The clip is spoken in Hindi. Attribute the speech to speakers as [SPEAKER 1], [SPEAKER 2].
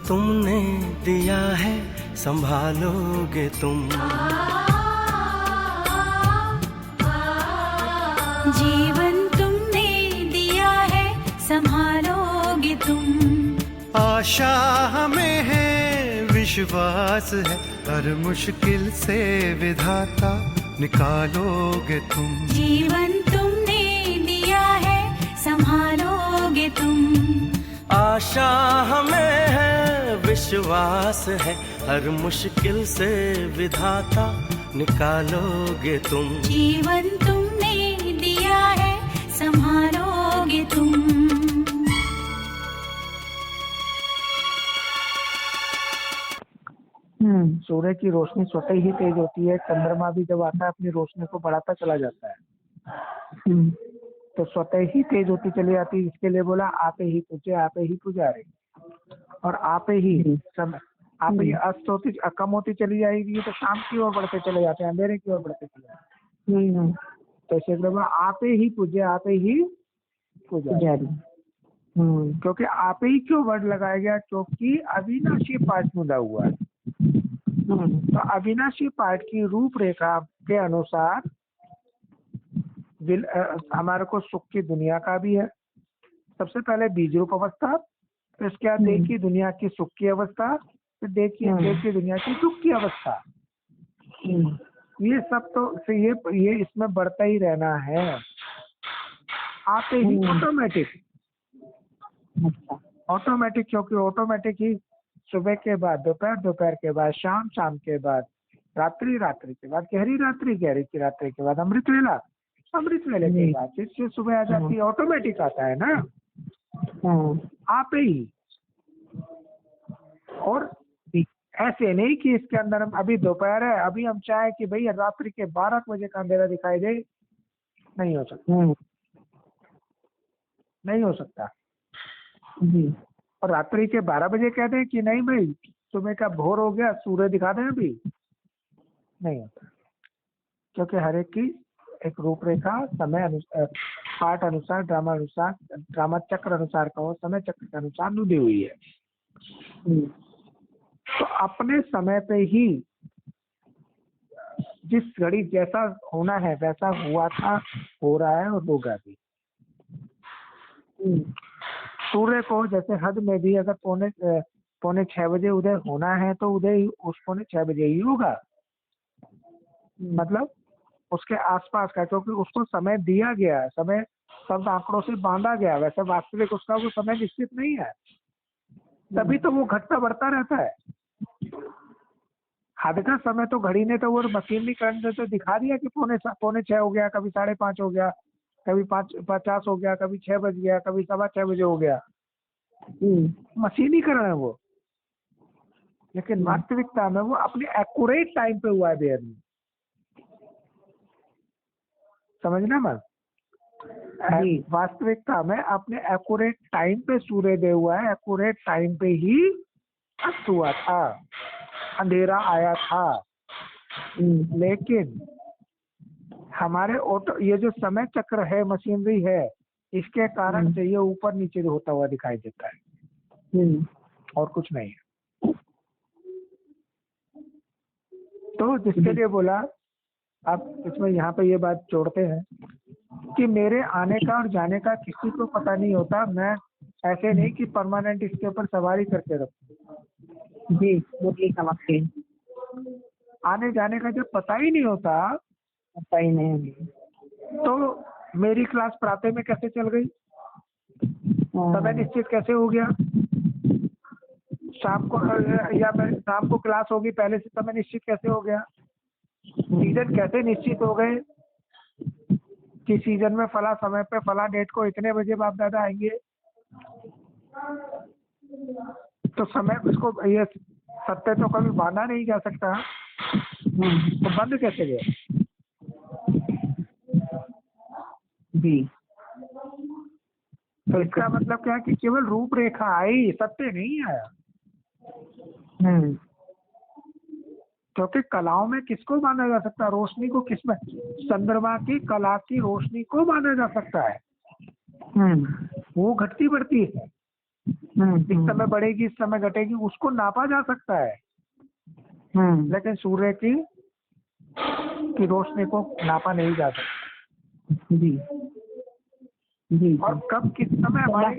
[SPEAKER 1] तुमने दिया है संभालोगे तुम।
[SPEAKER 2] जीवन तुमने दिया है संभालोगे तुम।
[SPEAKER 1] आशा हमें है, विश्वास है, हर मुश्किल से विधाता निकालोगे तुम।
[SPEAKER 2] जीवन तुमने दिया है संभालोगे तुम।
[SPEAKER 1] आशा हमें है, विश्वास है, हर मुश्किल से विधाता निकालोगे तुम।
[SPEAKER 2] जीवन तुमने दिया है संभालोगे तुम।
[SPEAKER 3] सूर्य की रोशनी स्वतः ही तेज होती है। चंद्रमा भी जब आता है अपनी रोशनी को बढ़ाता चला जाता है, तो स्वतः ही तेज होती चली जाती है। इसके लिए बोला आपे ही पूजे आपे ही पुजारे। और आपे ही समय आप ही अस्त होती कम होती चली जाएगी तो शाम की ओर बढ़ते चले जाते हैं, अंधेरे की ओर बढ़ते चले जाते हैं। तो इसलिए बोला आपे ही पूजे आपे ही पुजारी। क्योंकि आपे ही क्यों वर्ड लगाया गया? क्योंकि अविनाशी पाठ मुदा हुआ है। तो अविनाशी पाठ की रूपरेखा के अनुसार हमारे को सुख की दुनिया का भी है। सबसे पहले बीज रूप अवस्था, फिर इसके बाद देखिए दुनिया की सुख की अवस्था, फिर देखिए दुनिया की दुख की अवस्था। ये सब तो ये इसमें बढ़ता ही रहना है। आते ही ऑटोमेटिक क्योंकि ऑटोमेटिक ही सुबह के बाद दोपहर, दोपहर के बाद शाम, शाम के बाद रात्रि, रात्रि के बाद गहरी रात्रि, गहरी की रात्रि के बाद अमृत वेला, अमृत वेले के बाद फिर सुबह आ जाती है। ऑटोमेटिक आता है ना, आप ही। और ऐसे नहीं कि इसके अंदर हम अभी दोपहर है, अभी हम चाहे कि भाई रात्रि के 12 बजे का अंधेरा दिखाई दे, नहीं हो सकता। नहीं हो सकता। और रात्रि के 12 बजे कहते हैं कि नहीं भाई सुबह का भोर हो गया, सूर्य दिखा दें, अभी नहीं होता। क्योंकि हर एक की एक रूपरेखा समय अनुसार, पाठ अनुसार, ड्रामा अनुसार, ड्रामा चक्र अनुसार का हो, समय चक्र के अनुसार जुड़ी हुई है। तो अपने समय पे ही जिस घड़ी जैसा होना है वैसा हुआ था, हो रहा है और होगा भी। सूर्य को जैसे हद में भी अगर पौने 6 बजे उदय होना है तो उदय उस पौने 6 बजे ही होगा, मतलब उसके आसपास का, क्योंकि उसको समय दिया गया है, समय सब आंकड़ों से बांधा गया। वैसे वास्तविक उसका वो समय निश्चित नहीं है, तभी तो वो घटता बढ़ता रहता है। हद का समय तो घड़ी ने तो वो मशीनीकरण से तो दिखा दिया कि पौने 6 हो गया, कभी 5:30 हो गया, कभी 5:50 हो गया, कभी 6 बज गया, कभी 6:15 बजे हो गया। मशीनीकरण है वो, लेकिन वास्तविकता में वो अपने एक्यूरेट टाइम पे हुआ है देर में। समझना मत, वास्तविकता में अपने एक्यूरेट टाइम पे सूर्योदय हुआ है, एक्यूरेट टाइम पे ही अस्त हुआ था, अंधेरा आया था। लेकिन हमारे ये जो समय चक्र है, मशीनरी है, इसके कारण से ये ऊपर नीचे होता हुआ दिखाई देता है, और कुछ नहीं है। तो जिसके लिए बोला, अब इसमें यहाँ पे ये बात जोड़ते हैं कि मेरे आने का और जाने का किसी को पता नहीं होता। मैं ऐसे नहीं कि परमानेंट इसके ऊपर सवारी करके रखूं। जी, बोलिए समझते। आने जाने का जब पता ही नहीं होता, पता ही नहीं, तो मेरी क्लास प्रातः में कैसे चल गई, समय निश्चित कैसे हो गया? शाम को या शाम को क्लास होगी, पहले से समय निश्चित कैसे हो गया? सीजन कैसे निश्चित हो गए कि सीजन में फला समय पे फला डेट को इतने बजे बाप दादा आएंगे? तो समय इसको ये सत्य तो कभी बांधा नहीं जा सकता, तो बंद कैसे गया? जी, तो इसका मतलब क्या है कि केवल रूपरेखा आई, सत्य नहीं आया। क्योंकि कलाओं में किसको माना जा सकता है? रोशनी को किसमें? चंद्रमा की कला की रोशनी को माना जा सकता है। वो घटती बढ़ती है, इस समय बढ़ेगी, इस समय घटेगी, उसको नापा जा सकता है, लेकिन सूर्य की रोशनी को नापा नहीं जा सकता।
[SPEAKER 4] जी जी
[SPEAKER 3] और कब किस समय हमारे